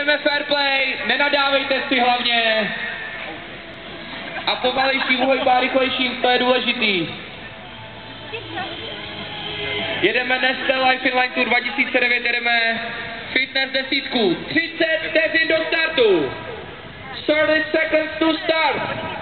Chceme fair play, nenadávejte si hlavně. A pomalejší uhojba, rychlejší, to je důležitý. Jedeme Nestlé Life in Line Tour 2009, jedeme fitness desítku. 30 vteřin do startu. 30 seconds to start.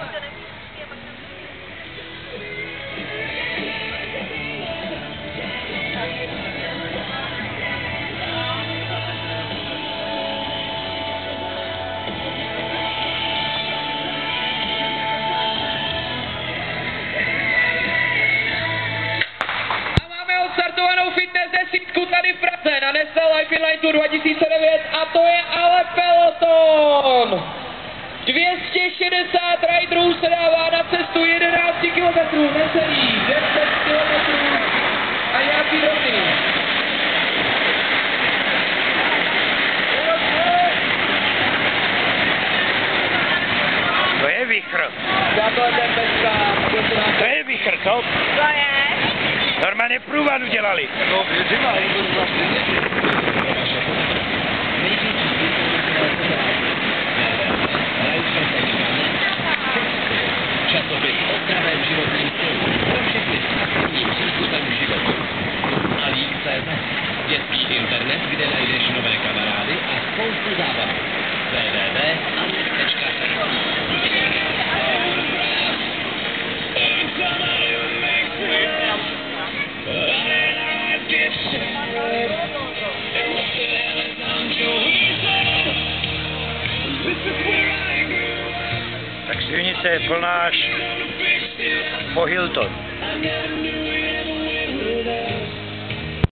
Fitness desítku tady v Praze na Nestlé Life in Line Tour 2009 a to je ale peloton. 260 riderů se dává na cestu 11 km, necelých 10 km a nějaký rovný. To je vichr. To je vichr, co? To je? Normálně průvadu dělali. No, Časopis o zdravém životním stylu pro všechny s aktivním přístupem k životu. Alík.cz, dětský internet, kde najdeš nové kamarády a spoustu zábavy. www.alík.cz. Tak silnice je plná až po Hilton.